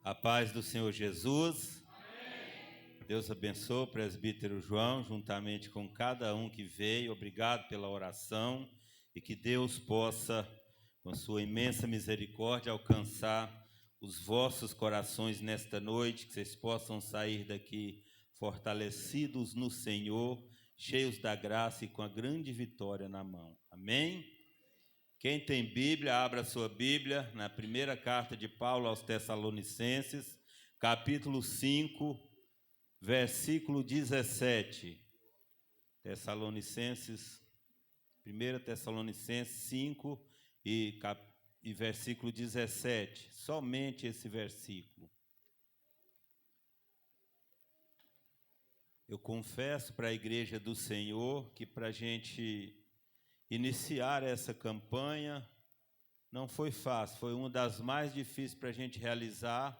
A paz do Senhor Jesus. Amém. Deus abençoe o presbítero João, juntamente com cada um que veio. Obrigado pela oração e que Deus possa, com sua imensa misericórdia, alcançar os vossos corações nesta noite, que vocês possam sair daqui fortalecidos no Senhor, cheios da graça e com a grande vitória na mão. Amém? Quem tem Bíblia, abra sua Bíblia na primeira carta de Paulo aos Tessalonicenses, capítulo 5, versículo 17. Tessalonicenses, 1 Tessalonicenses 5 e versículo 17. Somente esse versículo. Eu confesso para a igreja do Senhor que para a gente iniciar essa campanha não foi fácil, foi uma das mais difíceis para a gente realizar,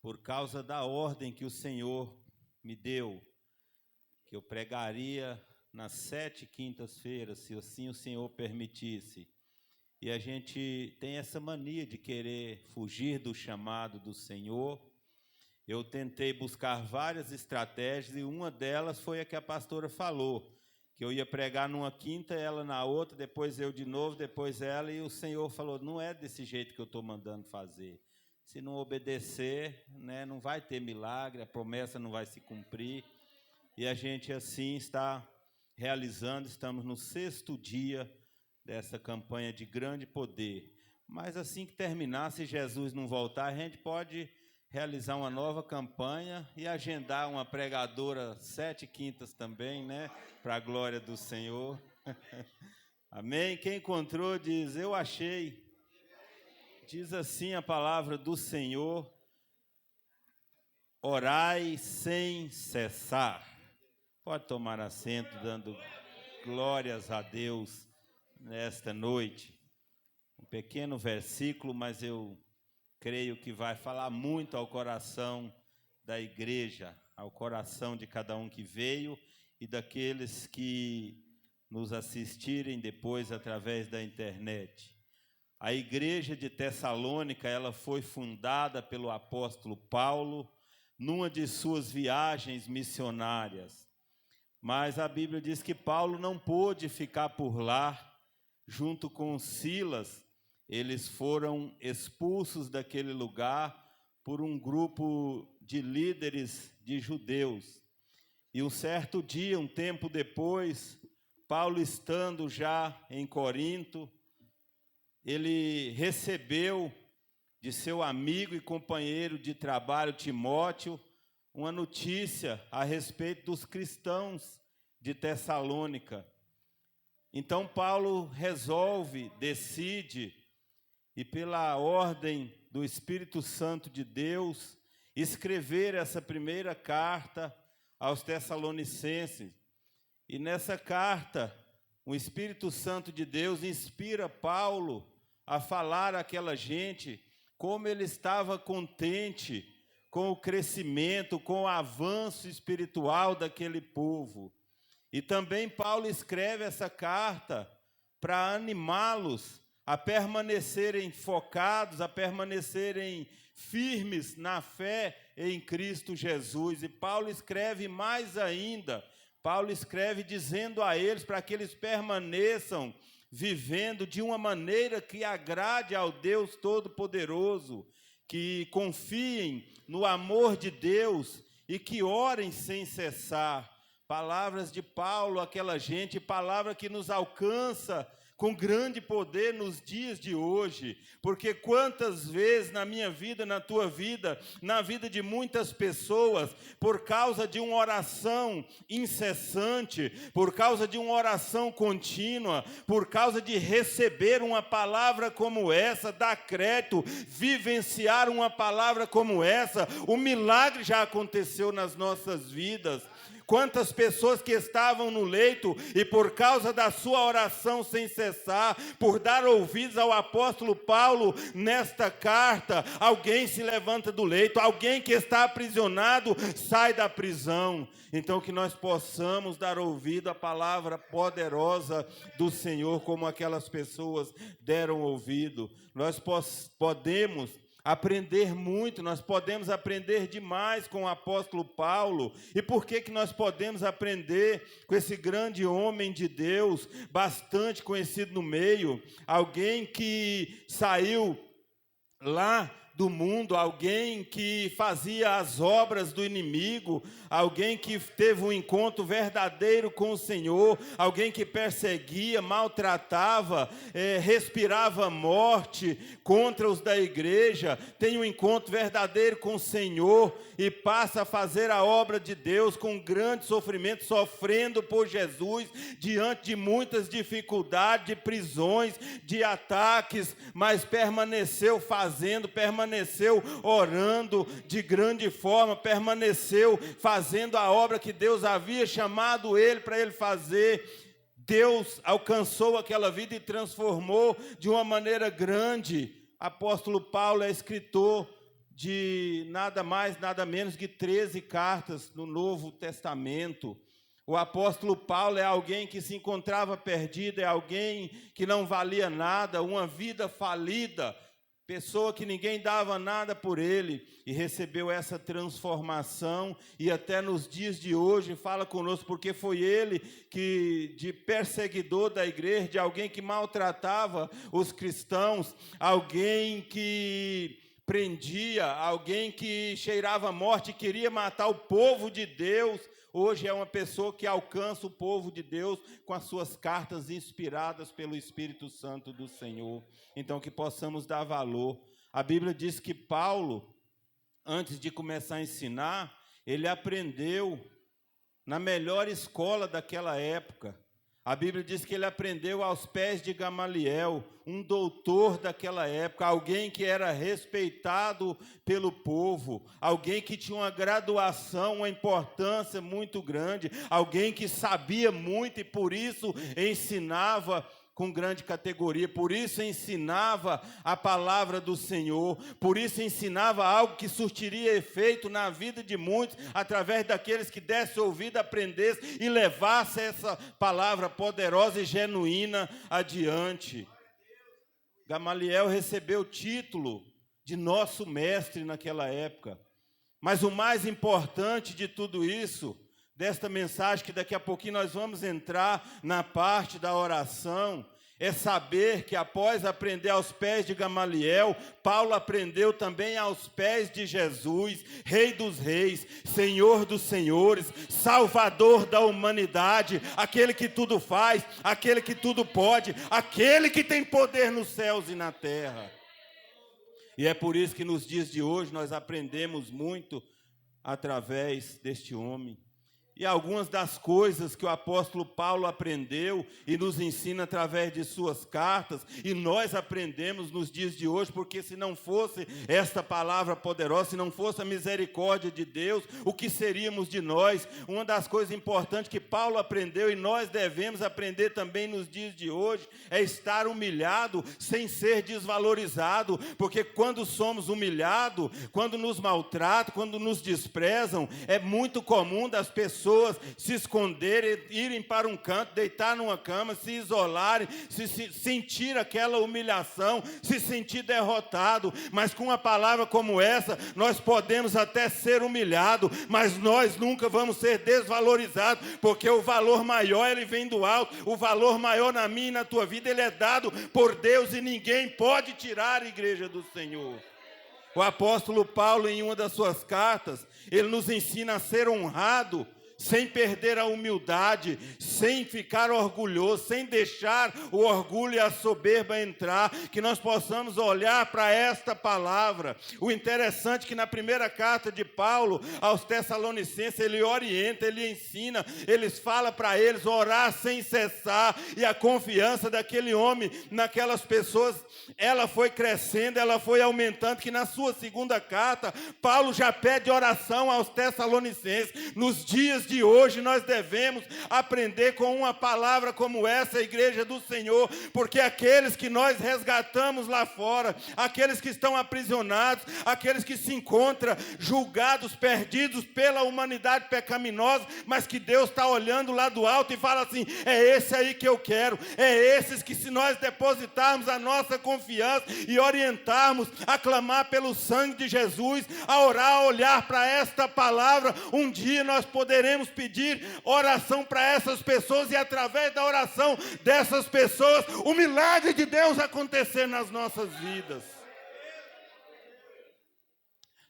por causa da ordem que o Senhor me deu, que eu pregaria nas 7 quintas-feiras, se assim o Senhor permitisse. E a gente tem essa mania de querer fugir do chamado do Senhor. Eu tentei buscar várias estratégias e uma delas foi a que a pastora falou, que eu ia pregar numa quinta, ela na outra, depois eu de novo, depois ela, e o Senhor falou, não é desse jeito que eu estou mandando fazer. Se não obedecer, né, não vai ter milagre, a promessa não vai se cumprir. E a gente assim está realizando, estamos no 6º dia dessa campanha de grande poder. Mas assim que terminar, se Jesus não voltar, a gente pode realizar uma nova campanha e agendar uma pregadora 7 quintas também, né? Para a glória do Senhor. Amém? Quem encontrou diz, eu achei. Diz assim a palavra do Senhor, orai sem cessar. Pode tomar assento, dando glórias a Deus nesta noite. Um pequeno versículo, mas eu creio que vai falar muito ao coração da igreja, ao coração de cada um que veio e daqueles que nos assistirem depois através da internet. A igreja de Tessalônica, ela foi fundada pelo apóstolo Paulo numa de suas viagens missionárias. Mas a Bíblia diz que Paulo não pôde ficar por lá junto com Silas. Eles foram expulsos daquele lugar por um grupo de líderes de judeus. E um certo dia, um tempo depois, Paulo estando já em Corinto, ele recebeu de seu amigo e companheiro de trabalho Timóteo uma notícia a respeito dos cristãos de Tessalônica. Então Paulo decide, e pela ordem do Espírito Santo de Deus, escrever essa primeira carta aos Tessalonicenses. E nessa carta, o Espírito Santo de Deus inspira Paulo a falar àquela gente como ele estava contente com o crescimento, com o avanço espiritual daquele povo. E também Paulo escreve essa carta para animá-los a permanecerem focados, a permanecerem firmes na fé em Cristo Jesus. E Paulo escreve mais ainda, Paulo escreve dizendo a eles para que eles permaneçam vivendo de uma maneira que agrade ao Deus Todo-Poderoso, que confiem no amor de Deus e que orem sem cessar. Palavras de Paulo àquela gente, palavra que nos alcança com grande poder nos dias de hoje, porque quantas vezes na minha vida, na tua vida, na vida de muitas pessoas, por causa de uma oração incessante, por causa de uma oração contínua, por causa de receber uma palavra como essa, dar crédito, vivenciar uma palavra como essa, o milagre já aconteceu nas nossas vidas. Quantas pessoas que estavam no leito e por causa da sua oração sem cessar, por dar ouvidos ao apóstolo Paulo nesta carta, alguém se levanta do leito, alguém que está aprisionado sai da prisão. Então que nós possamos dar ouvido à palavra poderosa do Senhor, como aquelas pessoas deram ouvido. Nós podemos aprender muito, nós podemos aprender demais com o apóstolo Paulo. E por que nós podemos aprender com esse grande homem de Deus, bastante conhecido no meio, alguém que saiu lá do mundo, alguém que fazia as obras do inimigo, alguém que teve um encontro verdadeiro com o Senhor, alguém que perseguia, maltratava, respirava morte contra os da igreja, tem um encontro verdadeiro com o Senhor e passa a fazer a obra de Deus com grande sofrimento, sofrendo por Jesus, diante de muitas dificuldades, de prisões, de ataques, mas permaneceu fazendo, permaneceu orando de grande forma, permaneceu fazendo a obra que Deus havia chamado ele para ele fazer. Deus alcançou aquela vida e transformou de uma maneira grande. Apóstolo Paulo é escritor de nada mais, nada menos que 13 cartas no Novo Testamento. O apóstolo Paulo é alguém que se encontrava perdido, é alguém que não valia nada, uma vida falida, pessoa que ninguém dava nada por ele, e recebeu essa transformação, e até nos dias de hoje fala conosco, porque foi ele que, de perseguidor da igreja, de alguém que maltratava os cristãos, alguém que prendia, alguém que cheirava morte e queria matar o povo de Deus, hoje é uma pessoa que alcança o povo de Deus com as suas cartas inspiradas pelo Espírito Santo do Senhor. Então, que possamos dar valor. A Bíblia diz que Paulo, antes de começar a ensinar, ele aprendeu na melhor escola daquela época. A Bíblia diz que ele aprendeu aos pés de Gamaliel, um doutor daquela época, alguém que era respeitado pelo povo, alguém que tinha uma graduação, uma importância muito grande, alguém que sabia muito e por isso ensinava com grande categoria, por isso ensinava a palavra do Senhor, por isso ensinava algo que surtiria efeito na vida de muitos, através daqueles que dessem ouvido, aprendessem e levassem essa palavra poderosa e genuína adiante. Gamaliel recebeu o título de nosso mestre naquela época, mas o mais importante de tudo isso, desta mensagem, que daqui a pouquinho nós vamos entrar na parte da oração, é saber que após aprender aos pés de Gamaliel, Paulo aprendeu também aos pés de Jesus, Rei dos Reis, Senhor dos Senhores, Salvador da humanidade, aquele que tudo faz, aquele que tudo pode, aquele que tem poder nos céus e na terra. E é por isso que nos dias de hoje nós aprendemos muito através deste homem. E algumas das coisas que o apóstolo Paulo aprendeu e nos ensina através de suas cartas, e nós aprendemos nos dias de hoje, porque se não fosse esta palavra poderosa, se não fosse a misericórdia de Deus, o que seríamos de nós? Uma das coisas importantes que Paulo aprendeu e nós devemos aprender também nos dias de hoje, é estar humilhado sem ser desvalorizado, porque quando somos humilhados, quando nos maltratam, quando nos desprezam, é muito comum das pessoas se esconderem, irem para um canto, deitar numa cama, se isolarem, se sentir aquela humilhação, se sentir derrotado. Mas com uma palavra como essa, nós podemos até ser humilhados, mas nós nunca vamos ser desvalorizados, porque o valor maior, ele vem do alto. O valor maior na minha e na tua vida, ele é dado por Deus e ninguém pode tirar a igreja do Senhor. O apóstolo Paulo, em uma das suas cartas, ele nos ensina a ser honrado, sem perder a humildade, sem ficar orgulhoso, sem deixar o orgulho e a soberba entrar, que nós possamos olhar para esta palavra. O interessante é que na primeira carta de Paulo aos Tessalonicenses, ele orienta, ele ensina, ele fala para eles orar sem cessar, e a confiança daquele homem naquelas pessoas, ela foi crescendo, ela foi aumentando, que na sua segunda carta, Paulo já pede oração aos Tessalonicenses, nos dias dias de hoje nós devemos aprender com uma palavra como essa, igreja do Senhor, porque aqueles que nós resgatamos lá fora, aqueles que estão aprisionados, aqueles que se encontram julgados, perdidos pela humanidade pecaminosa, mas que Deus está olhando lá do alto e fala assim: é esse aí que eu quero, é esses que, se nós depositarmos a nossa confiança e orientarmos a clamar pelo sangue de Jesus, a orar, a olhar para esta palavra, um dia nós poderemos pedir oração para essas pessoas e, através da oração dessas pessoas, o milagre de Deus acontecer nas nossas vidas.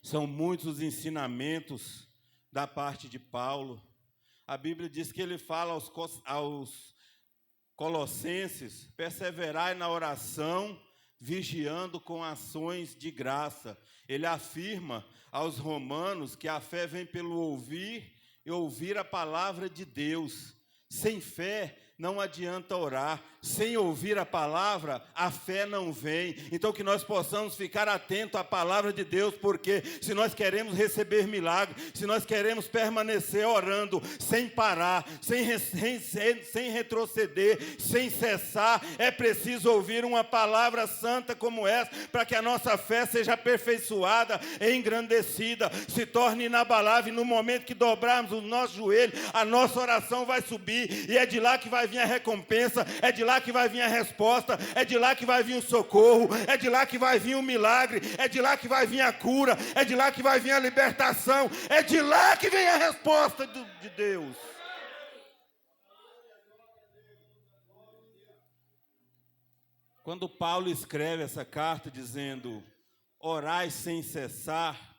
São muitos os ensinamentos da parte de Paulo. A Bíblia diz que ele fala aos Colossenses: perseverai na oração, vigiando com ações de graça. Ele afirma aos romanos que a fé vem pelo ouvir e ouvir a palavra de Deus. Sem fé não adianta orar, sem ouvir a palavra, a fé não vem. Então que nós possamos ficar atentos à palavra de Deus, porque se nós queremos receber milagre, se nós queremos permanecer orando, sem parar, sem retroceder, sem cessar, é preciso ouvir uma palavra santa como essa, para que a nossa fé seja aperfeiçoada, engrandecida, se torne inabalável. E no momento que dobrarmos o nosso joelho, a nossa oração vai subir, e é de lá que vai vir a recompensa, é de lá que vai vir a resposta, é de lá que vai vir o socorro, é de lá que vai vir o milagre, é de lá que vai vir a cura, é de lá que vai vir a libertação, é de lá que vem a resposta de Deus. Quando Paulo escreve essa carta dizendo: orai sem cessar,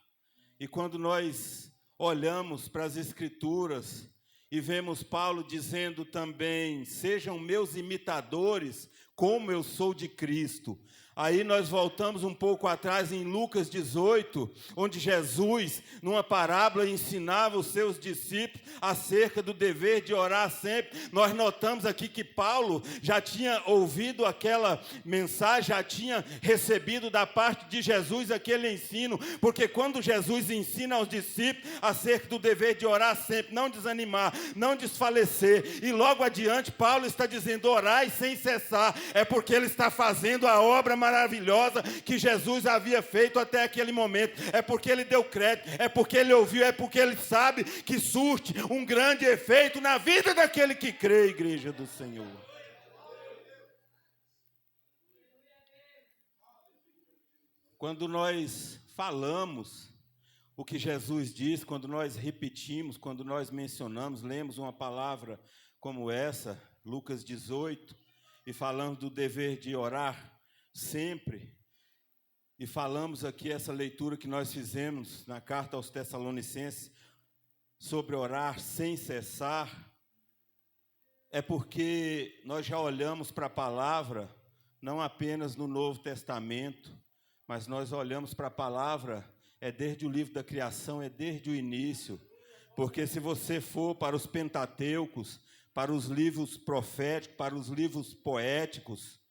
e quando nós olhamos para as Escrituras e vemos Paulo dizendo também: sejam meus imitadores, como eu sou de Cristo. Aí nós voltamos um pouco atrás em Lucas 18, onde Jesus, numa parábola, ensinava os seus discípulos acerca do dever de orar sempre. Nós notamos aqui que Paulo já tinha ouvido aquela mensagem, já tinha recebido da parte de Jesus aquele ensino, porque quando Jesus ensina aos discípulos acerca do dever de orar sempre, não desanimar, não desfalecer, e logo adiante Paulo está dizendo: orai sem cessar, é porque ele está fazendo a obra maravilhosa que Jesus havia feito até aquele momento, é porque ele deu crédito, é porque ele ouviu, é porque ele sabe que surte um grande efeito na vida daquele que crê, igreja do Senhor. Quando nós falamos o que Jesus diz, quando nós repetimos, quando nós mencionamos, lemos uma palavra como essa, Lucas 18, e falamos do dever de orar sempre, e falamos aqui essa leitura que nós fizemos na carta aos Tessalonicenses sobre orar sem cessar, é porque nós já olhamos para a palavra não apenas no Novo Testamento, mas nós olhamos para a palavra desde o livro da criação, desde o início. Porque se você for para os Pentateucos, para os livros proféticos, para os livros poéticos,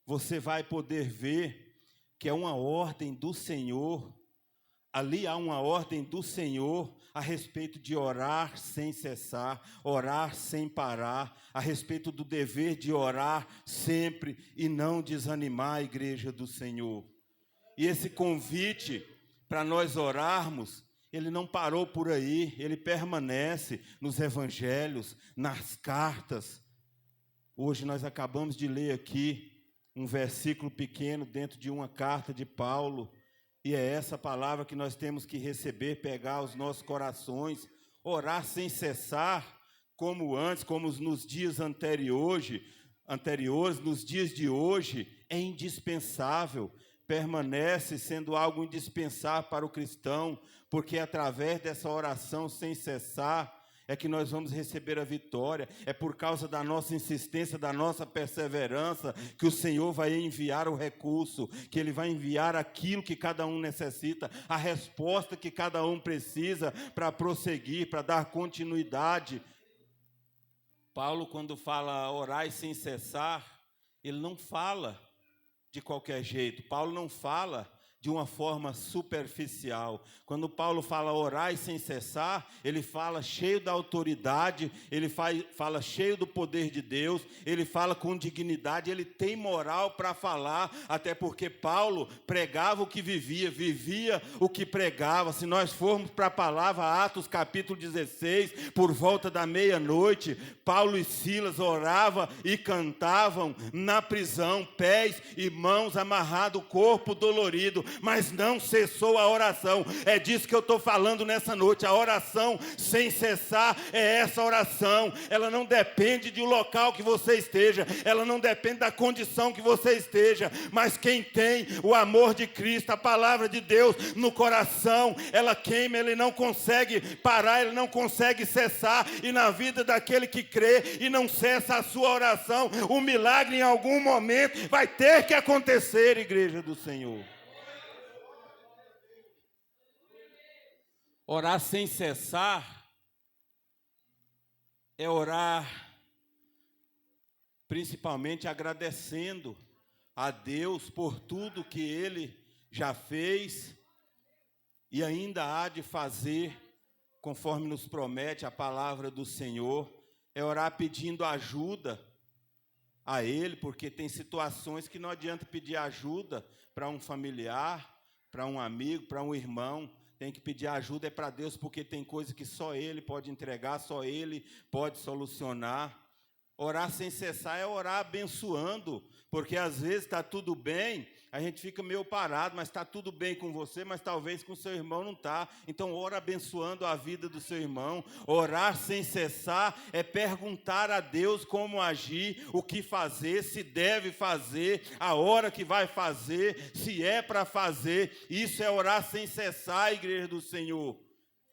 você vai poder ver que é uma ordem do Senhor. Ali há uma ordem do Senhor a respeito de orar sem cessar, orar sem parar, a respeito do dever de orar sempre e não desanimar, a igreja do Senhor. E esse convite para nós orarmos, ele não parou por aí, ele permanece nos evangelhos, nas cartas. Hoje nós acabamos de ler aqui um versículo pequeno dentro de uma carta de Paulo, e é essa palavra que nós temos que receber, pegar aos nossos corações, orar sem cessar, como antes, como nos dias anteriores, nos dias de hoje, é indispensável, permanece sendo algo indispensável para o cristão, porque através dessa oração sem cessar, é que nós vamos receber a vitória. É por causa da nossa insistência, da nossa perseverança, que o Senhor vai enviar o recurso, que Ele vai enviar aquilo que cada um necessita, a resposta que cada um precisa para prosseguir, para dar continuidade. Paulo, quando fala orai sem cessar, ele não fala de qualquer jeito. Paulo não fala de uma forma superficial. Quando Paulo fala orai sem cessar, ele fala cheio da autoridade, ele fala cheio do poder de Deus, ele fala com dignidade, ele tem moral para falar, até porque Paulo pregava o que vivia o que pregava. Se nós formos para a palavra, Atos capítulo 16, por volta da meia-noite, Paulo e Silas oravam e cantavam na prisão, pés e mãos amarrados, o corpo dolorido, mas não cessou a oração. É disso que eu estou falando nessa noite. A oração sem cessar é essa oração. Ela não depende do local que você esteja, ela não depende da condição que você esteja, mas quem tem o amor de Cristo, a palavra de Deus no coração, ela queima, ele não consegue parar, ele não consegue cessar. E na vida daquele que crê e não cessa a sua oração, o milagre em algum momento vai ter que acontecer, igreja do Senhor. Orar sem cessar é orar principalmente agradecendo a Deus por tudo que Ele já fez e ainda há de fazer, conforme nos promete a palavra do Senhor. É orar pedindo ajuda a Ele, porque tem situações que não adianta pedir ajuda para um familiar, para um amigo, para um irmão. Tem que pedir ajuda para Deus, porque tem coisa que só Ele pode entregar, só Ele pode solucionar. Orar sem cessar é orar abençoando, porque às vezes está tudo bem, a gente fica meio parado, mas está tudo bem com você, mas talvez com seu irmão não está. Então ora abençoando a vida do seu irmão. Orar sem cessar é perguntar a Deus como agir, o que fazer, se deve fazer, a hora que vai fazer, se é para fazer. Isso é orar sem cessar, igreja do Senhor.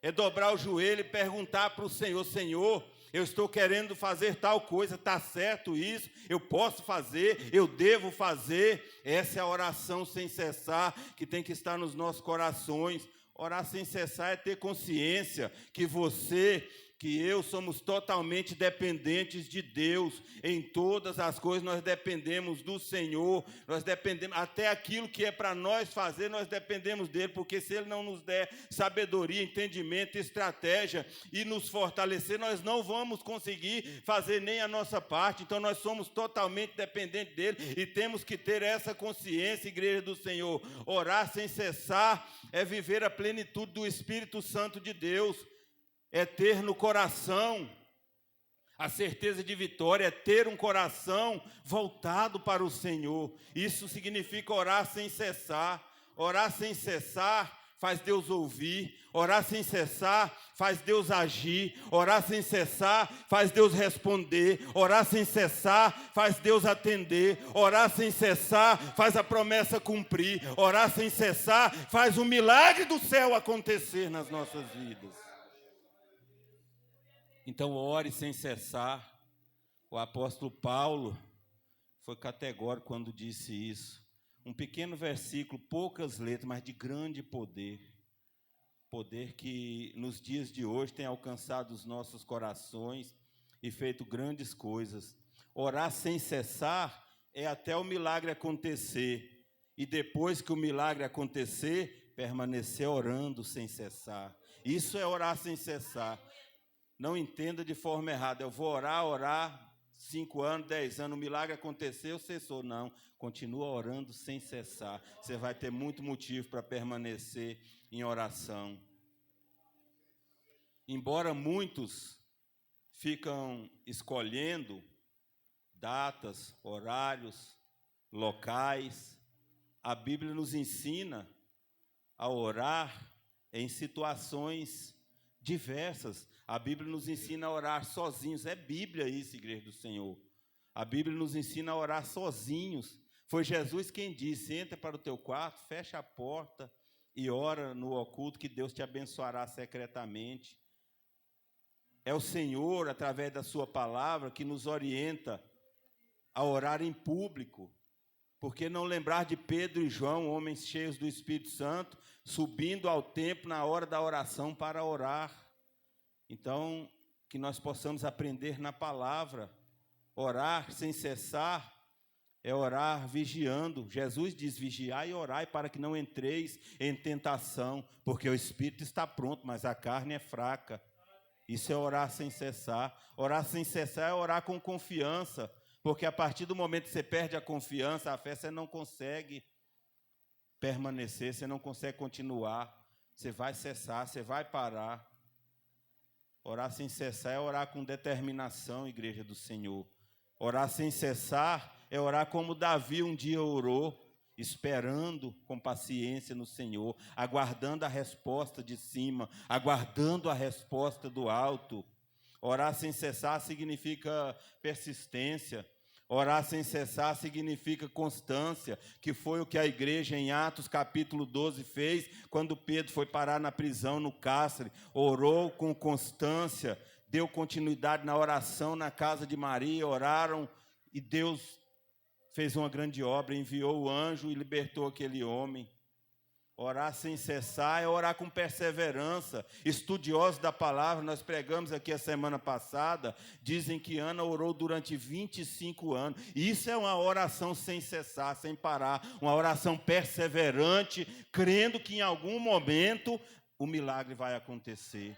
É dobrar o joelho e perguntar para o Senhor: Senhor, eu estou querendo fazer tal coisa, está certo isso? Eu posso fazer, eu devo fazer. Essa é a oração sem cessar que tem que estar nos nossos corações. Orar sem cessar é ter consciência que você, que eu somos totalmente dependentes de Deus. Em todas as coisas nós dependemos do Senhor, nós dependemos, até aquilo que é para nós fazer, nós dependemos dele, porque se ele não nos der sabedoria, entendimento, estratégia e nos fortalecer, nós não vamos conseguir fazer nem a nossa parte. Então nós somos totalmente dependentes dele e temos que ter essa consciência, igreja do Senhor. Orar sem cessar é viver a plenitude do Espírito Santo de Deus. É ter no coração a certeza de vitória, é ter um coração voltado para o Senhor. Isso significa orar sem cessar. Orar sem cessar faz Deus ouvir. Orar sem cessar faz Deus agir. Orar sem cessar faz Deus responder. Orar sem cessar faz Deus atender. Orar sem cessar faz a promessa cumprir. Orar sem cessar faz o milagre do céu acontecer nas nossas vidas. Então, ore sem cessar. O apóstolo Paulo foi categórico quando disse isso. Um pequeno versículo, poucas letras, mas de grande poder. Poder que nos dias de hoje tem alcançado os nossos corações e feito grandes coisas. Orar sem cessar é até o milagre acontecer. E depois que o milagre acontecer, permanecer orando sem cessar. Isso é orar sem cessar. Não entenda de forma errada. Eu vou orar 5 anos, 10 anos, o milagre aconteceu, cessou. Não, continua orando sem cessar. Você vai ter muito motivo para permanecer em oração. Embora muitos ficam escolhendo datas, horários, locais, a Bíblia nos ensina a orar em situações diversas. A Bíblia nos ensina a orar sozinhos. É Bíblia isso, igreja do Senhor. A Bíblia nos ensina a orar sozinhos. Foi Jesus quem disse: entra para o teu quarto, fecha a porta e ora no oculto, que Deus te abençoará secretamente. É o Senhor, através da sua palavra, que nos orienta a orar em público. Por que não lembrar de Pedro e João, homens cheios do Espírito Santo, subindo ao templo na hora da oração para orar? Então, que nós possamos aprender na palavra, orar sem cessar, É orar vigiando. Jesus diz: vigiai e orai para que não entreis em tentação, porque o espírito está pronto, mas a carne é fraca. Isso é orar sem cessar. Orar sem cessar é orar com confiança, porque a partir do momento que você perde a confiança, a fé, você não consegue permanecer, você não consegue continuar, você vai cessar, você vai parar. Orar sem cessar é orar com determinação, igreja do Senhor. Orar sem cessar é orar como Davi um dia orou, esperando com paciência no Senhor, aguardando a resposta de cima, aguardando a resposta do alto. Orar sem cessar significa persistência. Orar sem cessar significa constância, que foi o que a igreja em Atos capítulo 12 fez, quando Pedro foi parar na prisão, no cárcere, orou com constância, deu continuidade na oração na casa de Maria, oraram e Deus fez uma grande obra, enviou o anjo e libertou aquele homem. Orar sem cessar é orar com perseverança. Estudiosos da palavra, nós pregamos aqui a semana passada, dizem que Ana orou durante 25 anos. Isso é uma oração sem cessar, sem parar, uma oração perseverante, crendo que em algum momento o milagre vai acontecer.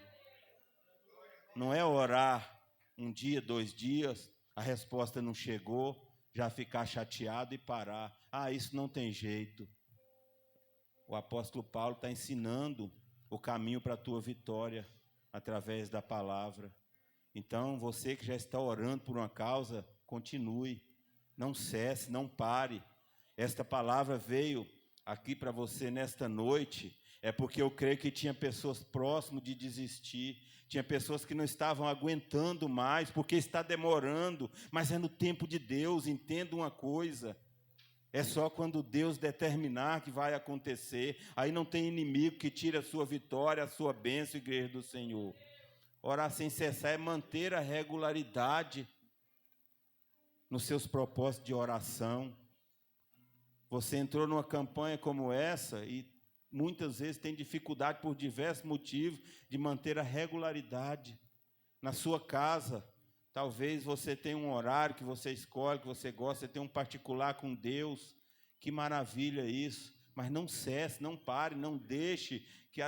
Não é orar um dia, 2 dias, a resposta não chegou, já ficar chateado e parar. Isso não tem jeito. O apóstolo Paulo está ensinando o caminho para a tua vitória através da palavra. Então, você que já está orando por uma causa, continue, não cesse, não pare. Esta palavra veio aqui para você nesta noite, é porque eu creio que tinha pessoas próximas de desistir, tinha pessoas que não estavam aguentando mais, porque está demorando, mas é no tempo de Deus. Entenda uma coisa, é só quando Deus determinar que vai acontecer. Aí não tem inimigo que tire a sua vitória, a sua bênção, igreja do Senhor. Orar sem cessar é manter a regularidade nos seus propósitos de oração. Você entrou numa campanha como essa e muitas vezes tem dificuldade por diversos motivos de manter a regularidade na sua casa. Talvez você tenha um horário que você escolhe, que você gosta, você tem um particular com Deus. Que maravilha isso. Mas não cesse, não pare, não deixe que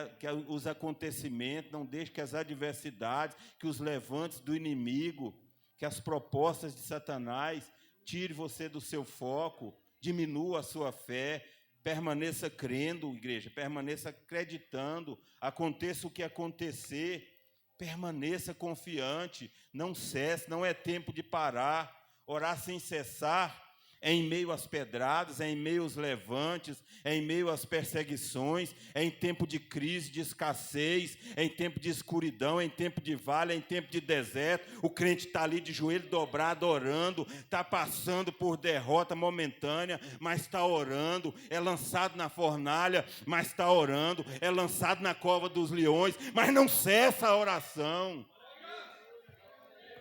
os acontecimentos, não deixe que as adversidades, que os levantes do inimigo, que as propostas de Satanás tire você do seu foco, diminua a sua fé. Permaneça crendo, igreja, permaneça acreditando, aconteça o que acontecer. Permaneça confiante, não cesse, não é tempo de parar. Orar sem cessar é em meio às pedradas, é em meio aos levantes, é em meio às perseguições, é em tempo de crise, de escassez, é em tempo de escuridão, é em tempo de vale, é em tempo de deserto. O crente está ali de joelho dobrado, orando, está passando por derrota momentânea, mas está orando, é lançado na fornalha, mas está orando, é lançado na cova dos leões, mas não cessa a oração.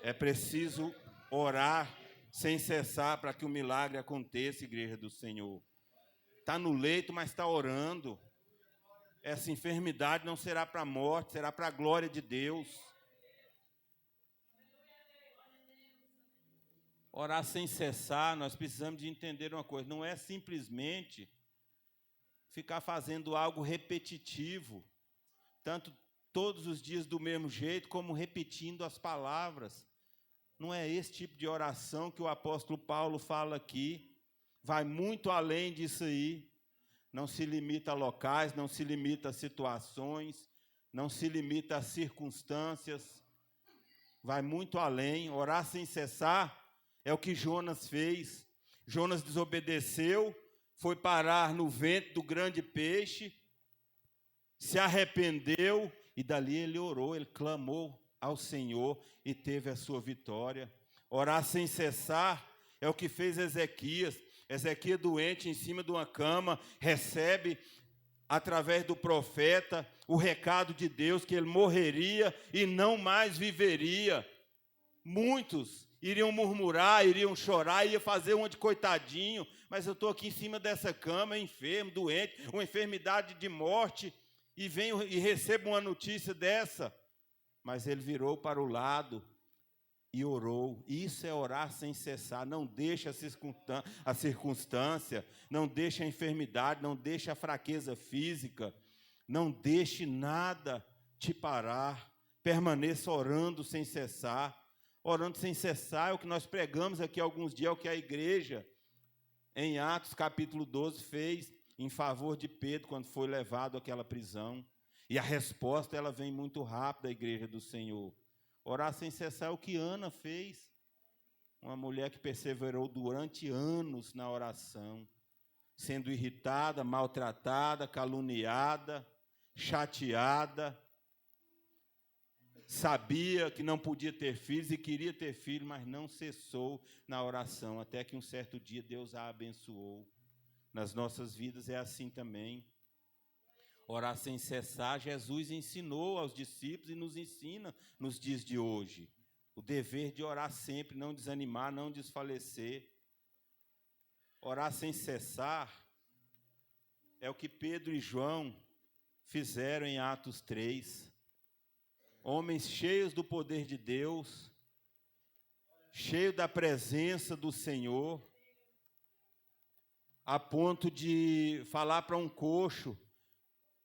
É preciso orar sem cessar para que o milagre aconteça, igreja do Senhor. Está no leito, mas está orando. Essa enfermidade não será para a morte, será para a glória de Deus. Orar sem cessar, nós precisamos de entender uma coisa, não é simplesmente ficar fazendo algo repetitivo, tanto todos os dias do mesmo jeito, como repetindo as palavras. Não é esse tipo de oração que o apóstolo Paulo fala aqui. Vai muito além disso aí. Não se limita a locais, não se limita a situações, não se limita a circunstâncias. Vai muito além. Orar sem cessar é o que Jonas fez. Jonas desobedeceu, foi parar no ventre do grande peixe, se arrependeu e dali ele orou, ele clamou ao Senhor e teve a sua vitória. Orar sem cessar é o que fez Ezequias. Ezequias doente em cima de uma cama, recebe através do profeta o recado de Deus que ele morreria e não mais viveria. Muitos iriam murmurar, iriam chorar, iriam fazer uma de coitadinho, mas eu estou aqui em cima dessa cama, enfermo, doente, uma enfermidade de morte, e venho e recebo uma notícia dessa. Mas ele virou para o lado, e orou. Isso é orar sem cessar. Não deixe a circunstância, não deixe a enfermidade, não deixe a fraqueza física, não deixe nada te parar. Permaneça orando sem cessar. Orando sem cessar é o que nós pregamos aqui há alguns dias, é o que a igreja, em Atos capítulo 12, fez em favor de Pedro, quando foi levado àquela prisão. E a resposta, ela vem muito rápida, a igreja do Senhor. Orar sem cessar é o que Ana fez. Uma mulher que perseverou durante anos na oração, sendo irritada, maltratada, caluniada, chateada. Sabia que não podia ter filhos e queria ter filhos, mas não cessou na oração, até que um certo dia Deus a abençoou. Nas nossas vidas é assim também. Orar sem cessar, Jesus ensinou aos discípulos e nos ensina nos dias de hoje. O dever de orar sempre, não desanimar, não desfalecer. Orar sem cessar é o que Pedro e João fizeram em Atos 3. Homens cheios do poder de Deus, cheios da presença do Senhor, a ponto de falar para um coxo,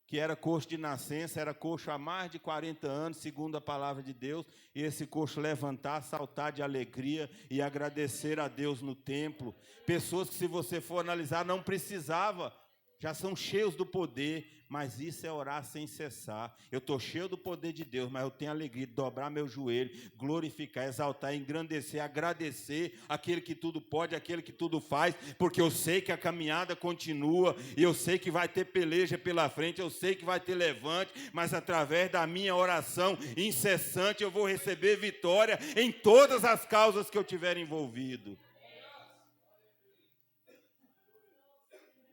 que era coxo de nascença, era coxo há mais de 40 anos, segundo a palavra de Deus, e esse coxo levantar, saltar de alegria e agradecer a Deus no templo. Pessoas que, se você for analisar, não precisava, já são cheios do poder, mas isso é orar sem cessar. Eu estou cheio do poder de Deus, mas eu tenho alegria de dobrar meu joelho, glorificar, exaltar, engrandecer, agradecer aquele que tudo pode, aquele que tudo faz, porque eu sei que a caminhada continua, e eu sei que vai ter peleja pela frente, eu sei que vai ter levante, mas através da minha oração incessante eu vou receber vitória em todas as causas que eu tiver envolvido.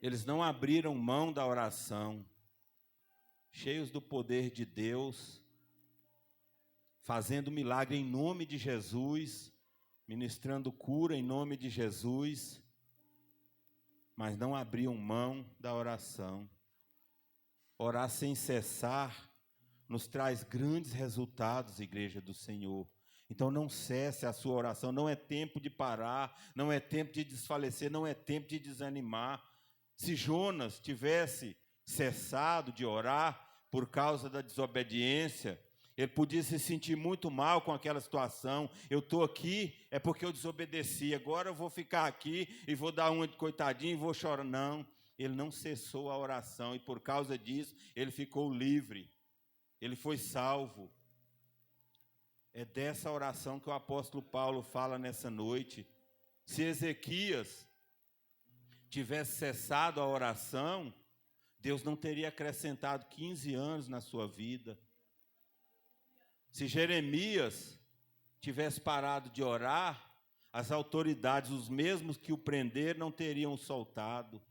Eles não abriram mão da oração, cheios do poder de Deus, fazendo milagre em nome de Jesus, ministrando cura em nome de Jesus, mas não abriam mão da oração. Orar sem cessar nos traz grandes resultados, igreja do Senhor. Então não cesse a sua oração, não é tempo de parar, não é tempo de desfalecer, não é tempo de desanimar. Se Jonas tivesse cessado de orar por causa da desobediência, ele podia se sentir muito mal com aquela situação. Eu estou aqui, é porque eu desobedeci, agora eu vou ficar aqui e vou dar uma de coitadinho e vou chorar. Não, ele não cessou a oração e por causa disso ele ficou livre, ele foi salvo. É dessa oração que o apóstolo Paulo fala nessa noite. Se Ezequias tivesse cessado a oração, Deus não teria acrescentado 15 anos na sua vida. Se Jeremias tivesse parado de orar, as autoridades, os mesmos que o prenderam, não teriam o soltado.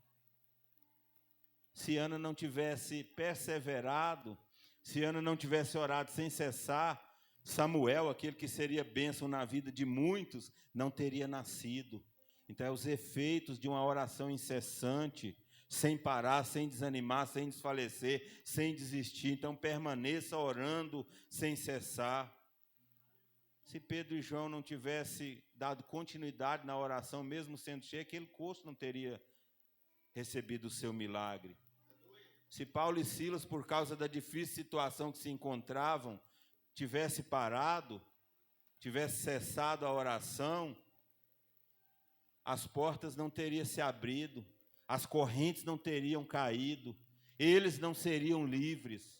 Se Ana não tivesse perseverado, se Ana não tivesse orado sem cessar, Samuel, aquele que seria bênção na vida de muitos, não teria nascido. Então, os efeitos de uma oração incessante, sem parar, sem desanimar, sem desfalecer, sem desistir. Então, permaneça orando sem cessar. Se Pedro e João não tivessem dado continuidade na oração, mesmo sendo cheio, aquele coxo não teria recebido o seu milagre. Se Paulo e Silas, por causa da difícil situação que se encontravam, tivesse parado, tivesse cessado a oração, as portas não teriam se abrido, as correntes não teriam caído, eles não seriam livres.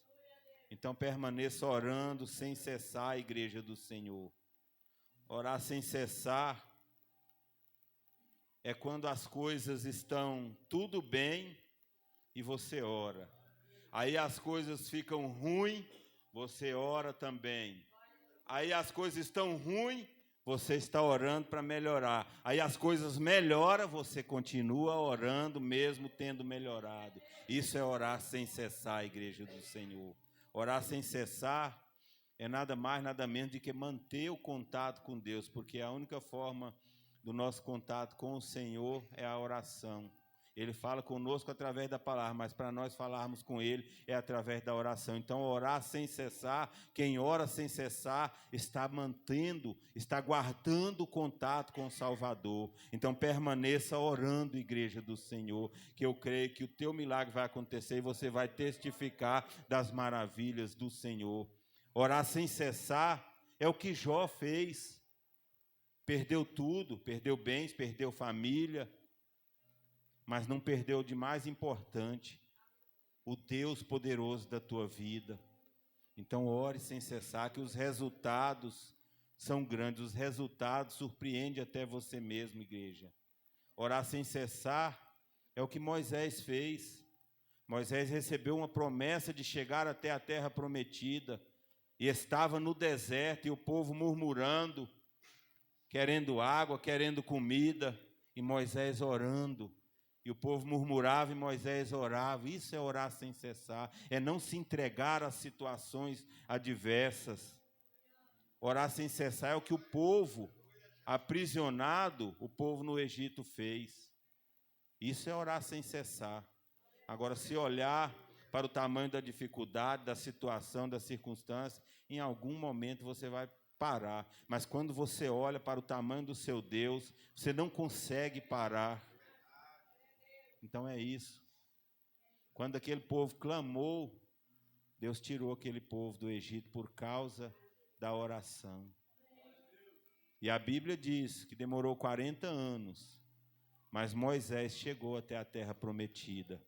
Então permaneça orando sem cessar, igreja do Senhor. Orar sem cessar é quando as coisas estão tudo bem e você ora. Aí as coisas ficam ruins, você ora também. Aí as coisas estão ruins, você está orando para melhorar. Aí as coisas melhoram, você continua orando mesmo tendo melhorado. Isso é orar sem cessar, igreja do Senhor. Orar sem cessar é nada mais, nada menos do que manter o contato com Deus, porque a única forma do nosso contato com o Senhor é a oração. Ele fala conosco através da palavra, mas para nós falarmos com Ele é através da oração. Então, orar sem cessar, quem ora sem cessar, está mantendo, está guardando o contato com o Salvador. Então, permaneça orando, igreja do Senhor, que eu creio que o teu milagre vai acontecer e você vai testificar das maravilhas do Senhor. Orar sem cessar é o que Jó fez. Perdeu tudo, perdeu bens, perdeu família, mas não perdeu o de mais importante, o Deus poderoso da tua vida. Então ore sem cessar, que os resultados são grandes, os resultados surpreendem até você mesmo, igreja. Orar sem cessar é o que Moisés fez. Moisés recebeu uma promessa de chegar até a terra prometida, e estava no deserto, e o povo murmurando, querendo água, querendo comida, e Moisés orando. E o povo murmurava e Moisés orava. Isso é orar sem cessar, é não se entregar às situações adversas. Orar sem cessar é o que o povo aprisionado, o povo no Egito fez. Isso é orar sem cessar. Agora, se olhar para o tamanho da dificuldade, da situação, da circunstância, em algum momento você vai parar. Mas quando você olha para o tamanho do seu Deus, você não consegue parar. Então é isso. Quando aquele povo clamou, Deus tirou aquele povo do Egito por causa da oração. E a Bíblia diz que demorou 40 anos, mas Moisés chegou até a terra prometida,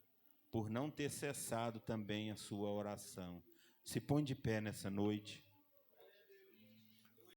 por não ter cessado também a sua oração. Se põe de pé nessa noite.